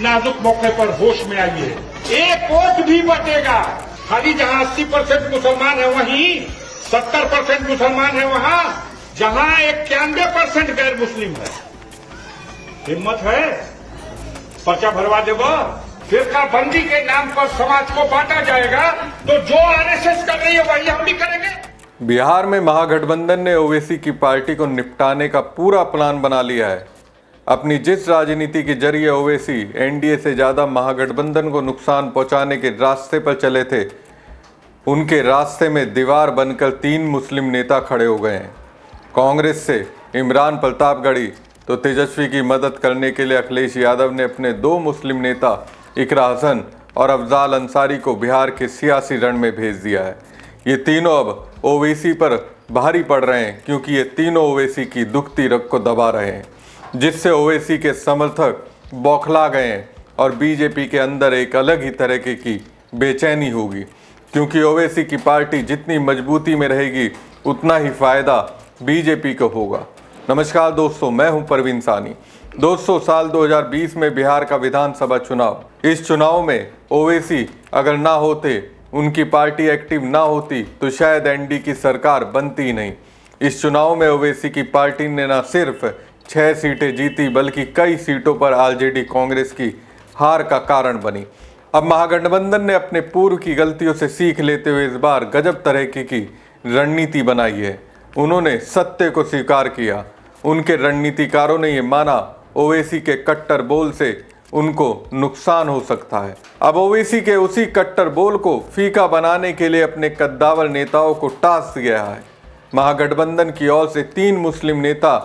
नाजुक मौके पर होश में आइए। एक वोट भी बटेगा। खाली जहां 80% मुसलमान है वहीं 70% मुसलमान है, वहां जहां 91% गैर मुस्लिम है। हिम्मत है? पर्चा भरवा देगा। फिरका बंदी के नाम पर समाज को बांटा जाएगा, तो जो आरएसएस कर रही है वही हम भी करेंगे। बिहार में महागठबंधन ने ओवैसी की पार्टी को निपटाने का पूरा प्लान बना लिया है। अपनी जिस राजनीति के जरिए ओवैसी एनडीए से ज्यादा महागठबंधन को नुकसान पहुंचाने के रास्ते पर चले थे, उनके रास्ते में दीवार बनकर 3 मुस्लिम नेता खड़े हो गए हैं। कांग्रेस से इमरान प्रतापगढ़ी तो तेजस्वी की मदद करने के लिए अखिलेश यादव ने अपने 2 मुस्लिम नेता इकरा हसन और अफजाल अंसारी को बिहार के सियासी रण में भेज दिया है। ये तीनों अब ओवैसी पर भारी पड़ रहे हैं, क्योंकि ये तीनों ओवैसी की दुखती रग को दबा रहे हैं, जिससे ओवैसी के समर्थक बौखला गए हैं और बीजेपी के अंदर एक अलग ही तरह की बेचैनी होगी, क्योंकि ओवैसी की पार्टी जितनी मजबूती में रहेगी उतना ही फायदा बीजेपी को होगा। नमस्कार दोस्तों, मैं हूं परवीन सानी। दोस्तों, साल 2020 में बिहार का विधानसभा चुनाव, इस चुनाव में ओवैसी अगर ना होते, उनकी पार्टी एक्टिव ना होती, तो शायद एनडीए की सरकार बनती ही नहीं। इस चुनाव में ओवैसी की पार्टी ने न सिर्फ 6 सीटें जीती, बल्कि कई सीटों पर आरजेडी कांग्रेस की हार का कारण बनी। अब महागठबंधन ने अपने पूर्व की गलतियों से सीख लेते हुए इस बार गजब तरह की रणनीति बनाई है। उन्होंने सत्य को स्वीकार किया। उनके रणनीतिकारों ने यह माना ओवैसी के कट्टर बोल से उनको नुकसान हो सकता है। अब ओवैसी के उसी कट्टर बोल को फीका बनाने के लिए अपने कद्दावर नेताओं को टास्क गया है। महागठबंधन की ओर से 3 मुस्लिम नेता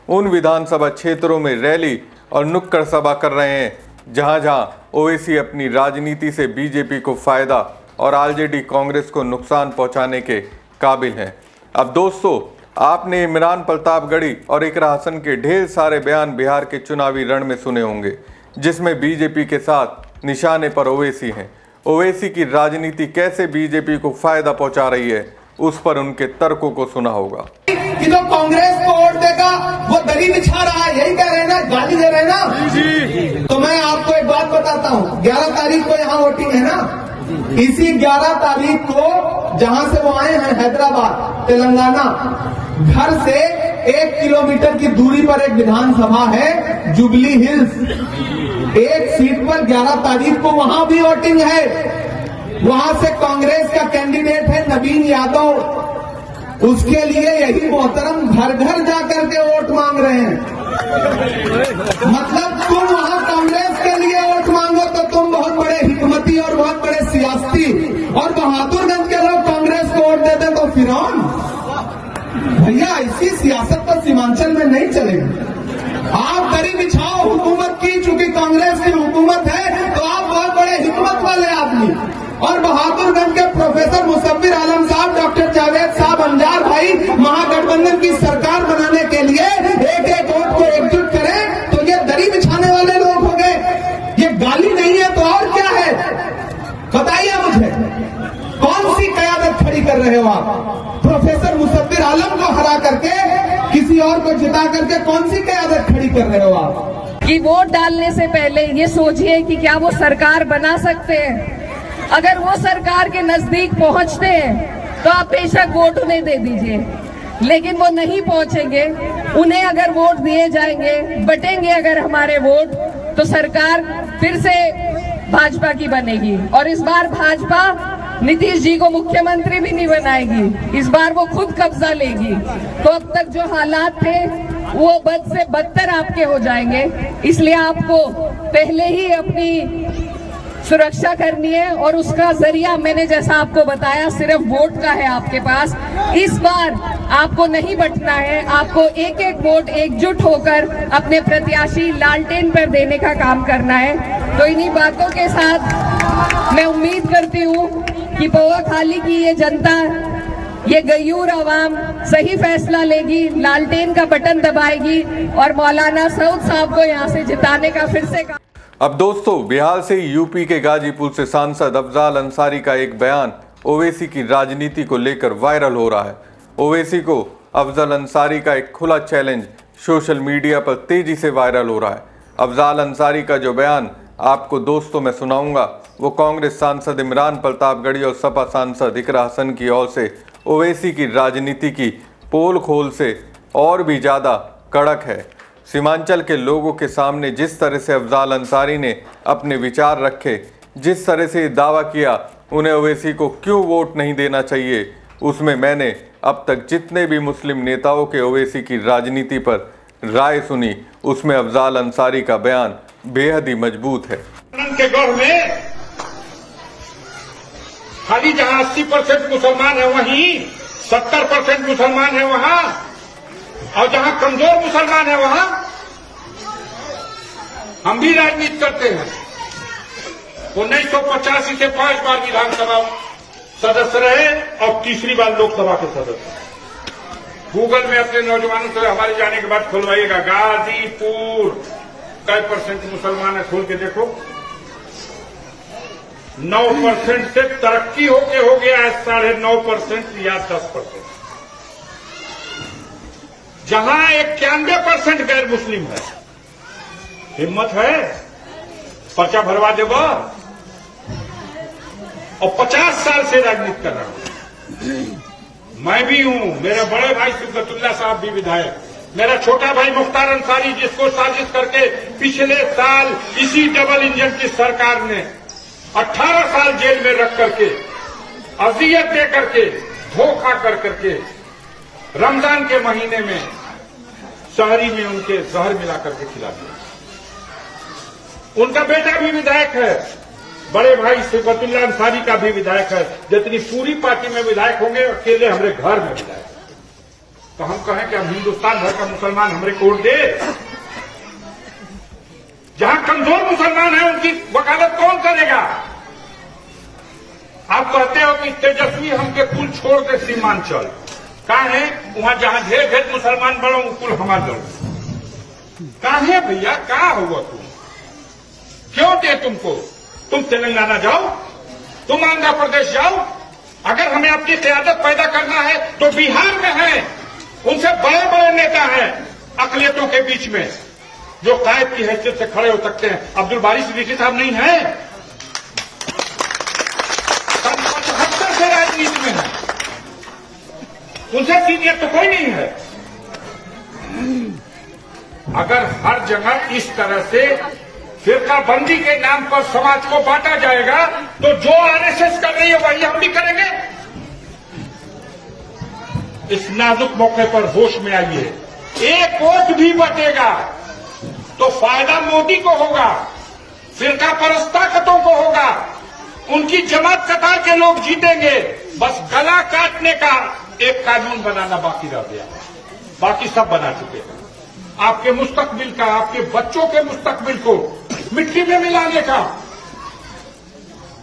उन विधानसभा क्षेत्रों में रैली और नुक्कड़ सभा कर रहे हैं जहां ओवैसी अपनी राजनीति से बीजेपी को फायदा और आरजेडी कांग्रेस को नुकसान पहुंचाने के काबिल हैं। अब दोस्तों, आपने इमरान प्रतापगढ़ी और इकरा हसन के ढेर सारे बयान बिहार के चुनावी रण में सुने होंगे, जिसमें बीजेपी के साथ निशाने पर ओवैसी हैं। ओवैसी की राजनीति कैसे बीजेपी को फायदा पहुंचा रही है, उस पर उनके तर्कों को सुना होगा। कि जो कांग्रेस को वोट देगा वो दरी बिछा रहा है, यही कह रहे हैं ना, गाली दे रहे हैं ना जी। तो मैं आपको एक बात बताता हूँ, 11 तारीख को यहाँ वोटिंग है ना। इसी 11 तारीख को जहाँ से वो आए हैं, हैदराबाद तेलंगाना, घर से 1 किलोमीटर की दूरी पर एक विधानसभा है, जुबली हिल्स। एक सीट पर 11 तारीख को वहां भी वोटिंग है। वहां से कांग्रेस का कैंडिडेट है नवीन यादव। उसके लिए यही मोहतरम घर घर जाकर के वोट मांग रहे हैं। मतलब तुम वहां कांग्रेस के लिए वोट मांगो तो तुम बहुत बड़े हिकमती और बहुत बड़े सियासी, और बहादुरगंज के लोग कांग्रेस को वोट देते तो फिरौन। भैया, ऐसी सियासत तो सीमांचल में नहीं चलेगी। आप दरी बिछाओ हुकूमत की, चूंकि कांग्रेस की हुकूमत है तो आप बहुत बड़े हिकमत वाले आदमी, और बहादुरगंज के प्रोफेसर मुसव्विर आलम साहब, डॉक्टर जावेद साहब, अंजार भाई महागठबंधन की सरकार बनाने के लिए एक वोट को एकजुट करें, तो ये दरी बिछाने वाले लोग हो गए। ये गाली नहीं है तो और क्या है? बताइए मुझे, कौन सी कयादत खड़ी कर रहे हो आप? प्रोफेसर मुसव्विर आलम को हरा करके किसी और को जिता करके कौन सी कयादत खड़ी कर रहे हो आप? कि वोट डालने से पहले ये सोचिए कि क्या वो सरकार बना सकते हैं। अगर वो सरकार के नजदीक पहुंचते हैं तो आप बेशक वोट उन्हें दे दीजिए, लेकिन वो नहीं पहुंचेंगे। उन्हें अगर वोट दिए जाएंगे, बटेंगे अगर हमारे वोट, तो सरकार फिर से भाजपा की बनेगी। और इस बार भाजपा नीतीश जी को मुख्यमंत्री भी नहीं बनाएगी, इस बार वो खुद कब्जा लेगी। तो अब तक जो हालात थे वो बद से बदतर आपके हो जाएंगे। इसलिए आपको पहले ही अपनी सुरक्षा करनी है, और उसका जरिया मैंने जैसा आपको बताया सिर्फ वोट का है आपके पास। इस बार आपको नहीं बटना है, आपको एक एक वोट एकजुट होकर अपने प्रत्याशी लालटेन पर देने का काम करना है। तो इन्हीं बातों के साथ मैं उम्मीद करती हूँ कि पौआखाली की ये जनता, ये गयूर आवाम सही फैसला लेगी, लालटेन का बटन दबाएगी और मौलाना सऊद साहब को यहाँ से जिताने का फिर से काम। अब दोस्तों, बिहार से यूपी के गाजीपुर से सांसद अफजाल अंसारी का एक बयान ओवैसी की राजनीति को लेकर वायरल हो रहा है। ओवैसी को अफजाल अंसारी का एक खुला चैलेंज सोशल मीडिया पर तेजी से वायरल हो रहा है। अफजाल अंसारी का जो बयान आपको दोस्तों मैं सुनाऊंगा वो कांग्रेस सांसद इमरान प्रतापगढ़ी और सपा सांसद इकरा हसन की ओर से ओवैसी की राजनीति की पोल खोल से और भी ज़्यादा कड़क है। सीमांचल के लोगों के सामने जिस तरह से अफजाल अंसारी ने अपने विचार रखे, जिस तरह से दावा किया उन्हें ओवैसी को क्यों वोट नहीं देना चाहिए, उसमें मैंने अब तक जितने भी मुस्लिम नेताओं के ओवैसी की राजनीति पर राय सुनी, उसमें अफजाल अंसारी का बयान बेहद ही मजबूत है। के गढ़ में खाली जहां 80% मुसलमान है वहीं 70% मुसलमान है वहां, और जहां कमजोर मुसलमान है वहां हम भी राजनीति करते हैं। 1985 से 5 बार विधानसभा सदस्य रहे और तीसरी बार लोकसभा के सदस्य। गूगल में अपने नौजवानों से हमारे जाने के बाद खुलवाइएगा, गाजीपुर कई परसेंट मुसलमान है, खोल के देखो। 9% से तरक्की होके हो गया है 9.5% या 10%। जहां 91% गैर मुस्लिम है। हिम्मत है पर्चा भरवा देगा, और 50 साल से राजनीति कर रहा हूं। मैं भी हूं, मेरे बड़े भाई सिद्दतुल्लाह साहब भी विधायक, मेरा छोटा भाई मुख्तार अंसारी, जिसको साजिश करके पिछले साल इसी डबल इंजन की सरकार ने 18 साल जेल में रख करके, अजियत दे करके, धोखा कर करके, रमजान के महीने में शहरी में उनके जहर मिला करके खिला दिया। उनका बेटा भी विधायक है, बड़े भाई सिद्दतुल्लाह अंसारी का भी विधायक है। जितनी पूरी पार्टी में विधायक होंगे, अकेले हमारे घर में विधायक। तो हम कहें कि हम हिंदुस्तान भर का मुसलमान हमारे वोट दे। जहां कमजोर मुसलमान है उनकी वकालत कौन करेगा? आप कहते हो कि तेजस्वी हमके कुल छोड़ दे सीमांचल, कहा है वहां जहां ढेर ढेर मुसलमान बढ़ो कुल हमारा दल। कहा है भैया, कहा हुआ तुम? क्यों दे तुमको? तुम तेलंगाना जाओ, तुम आंध्र प्रदेश जाओ। अगर हमें अपनी क़यादत पैदा करना है तो बिहार में है, उनसे बड़े बड़े नेता हैं अक़लियतों के बीच में जो कायद की हैसियत से खड़े हो सकते हैं। अब्दुल बारी सिद्दीकी साहब नहीं है, 75 से राजनीति में है, उनसे सीनियर तो कोई नहीं है। अगर हर जगह इस तरह से फिरकाबंदी के नाम पर समाज को बांटा जाएगा तो जो आरएसएस कर रही है वही हम भी करेंगे। इस नाजुक मौके पर होश में आइए। एक वोट भी बटेगा तो फायदा मोदी को होगा, फिरका परस्त ताकतों को होगा, उनकी जमात कतार के लोग जीतेंगे। बस गला काटने का एक कानून बनाना बाकी रह गया, बाकी सब बना चुके हैं। आपके मुस्तकबिल का, आपके बच्चों के मुस्तकबिल को मिट्टी में मिलाने का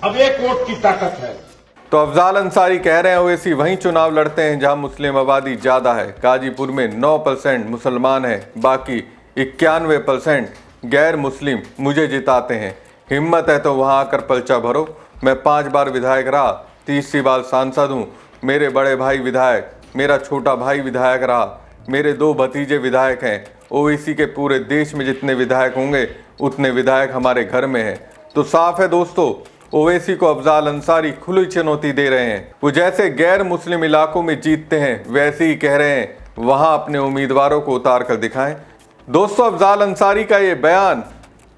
अब एक वोट की ताकत है। तो अफजाल अंसारी कह रहे हैं ओवैसी वहीं चुनाव लड़ते हैं जहां मुस्लिम आबादी ज्यादा है। गाजीपुर में 9% मुसलमान है, बाकी 91% गैर मुस्लिम मुझे जिताते हैं। हिम्मत है तो वहां आकर पर्चा भरो। मैं 5 बार विधायक रहा, 30 बार सांसद हूं। मेरे बड़े भाई विधायक, मेरा छोटा भाई विधायक रहा, मेरे 2 भतीजे विधायक हैं। ओवैसी के पूरे देश में जितने विधायक होंगे उतने विधायक हमारे घर में हैं। तो साफ है दोस्तों, ओवैसी को अफजाल अंसारी खुली चुनौती दे रहे हैं। वो जैसे गैर मुस्लिम इलाकों में जीतते हैं वैसे ही कह रहे हैं वहां अपने उम्मीदवारों को उतार कर दिखाएं। दोस्तों, अफजाल अंसारी का ये बयान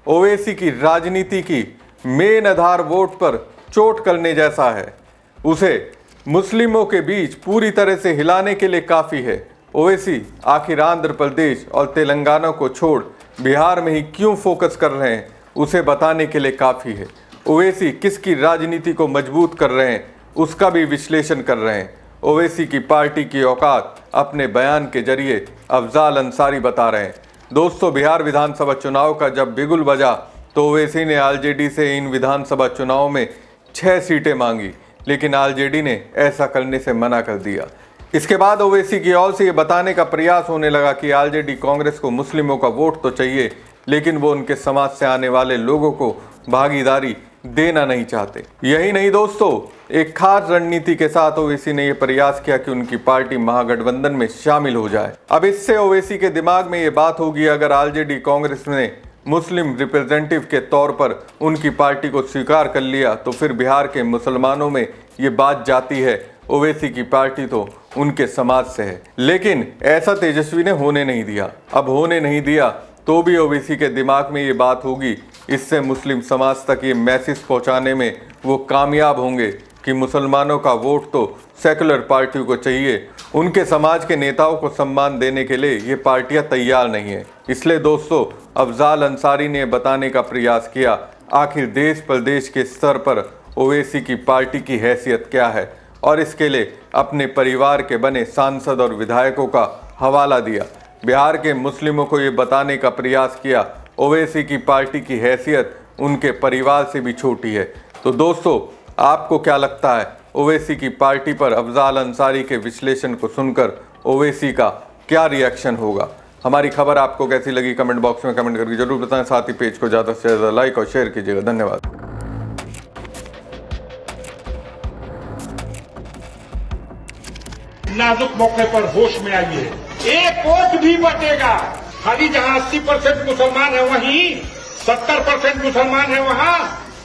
ओवैसी की राजनीति की मेन आधार वोट पर चोट करने जैसा है। उसे मुस्लिमों के बीच पूरी तरह से हिलाने के लिए काफ़ी है। ओवैसी आखिर आंध्र प्रदेश और तेलंगाना को छोड़ बिहार में ही क्यों फोकस कर रहे हैं, उसे बताने के लिए काफ़ी है। ओवैसी किसकी राजनीति को मजबूत कर रहे हैं, उसका भी विश्लेषण कर रहे हैं। ओवैसी की पार्टी की औकात अपने बयान के जरिए अफजाल अंसारी बता रहे हैं। दोस्तों, बिहार विधानसभा चुनाव का जब बिगुल बजा तो ओवैसी ने आरजेडी से इन विधानसभा चुनाव में 6 सीटें मांगी, लेकिन आरजेडी ने ऐसा करने से मना कर दिया। इसके बाद ओवैसी की ओर से ये बताने का प्रयास होने लगा कि आरजेडी कांग्रेस को मुस्लिमों का वोट तो चाहिए, लेकिन वो उनके समाज से आने वाले लोगों को भागीदारी देना नहीं चाहते। यही नहीं दोस्तों, एक खास रणनीति के साथ ओवैसी ने यह प्रयास किया कि उनकी पार्टी महागठबंधन में शामिल हो जाए। अब इससे ओवैसी के दिमाग में ये बात होगी, अगर आरजेडी कांग्रेस में मुस्लिम रिप्रेजेंटेटिव के तौर पर उनकी पार्टी को स्वीकार कर लिया तो फिर बिहार के मुसलमानों में ये बात जाती है ओवैसी की पार्टी तो उनके समाज से है। लेकिन ऐसा तेजस्वी ने होने नहीं दिया। अब होने नहीं दिया तो भी ओवैसी के दिमाग में ये बात होगी, इससे मुस्लिम समाज तक ये मैसेज पहुंचाने में वो कामयाब होंगे कि मुसलमानों का वोट तो सेकुलर पार्टियों को चाहिए, उनके समाज के नेताओं को सम्मान देने के लिए ये पार्टियां तैयार नहीं है। इसलिए दोस्तों, अफजाल अंसारी ने बताने का प्रयास किया आखिर देश प्रदेश के स्तर पर ओवैसी की पार्टी की हैसियत क्या है, और इसके लिए अपने परिवार के बने सांसद और विधायकों का हवाला दिया। बिहार के मुस्लिमों को ये बताने का प्रयास किया ओवैसी की पार्टी की हैसियत उनके परिवार से भी छोटी है। तो दोस्तों, आपको क्या लगता है ओवैसी की पार्टी पर अफजाल अंसारी के विश्लेषण को सुनकर ओवैसी का क्या रिएक्शन होगा? हमारी खबर आपको कैसी लगी कमेंट बॉक्स में कमेंट करके जरूर बताएं। साथ ही पेज को ज़्यादा से ज़्यादा लाइक और शेयर कीजिएगा। धन्यवाद। नाजुक मौके पर होश में आइए, एक वोट भी बटेगा। खाली जहां 80% मुसलमान है वहीं 70% मुसलमान है, वहां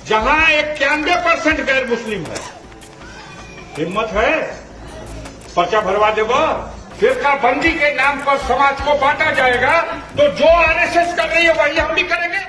जहां 91% गैर मुस्लिम है। हिम्मत है? पर्चा भरवा देगा। फिरका बंदी के नाम पर समाज को बांटा जाएगा, तो जो आरएसएस कर रही है वही हम भी करेंगे।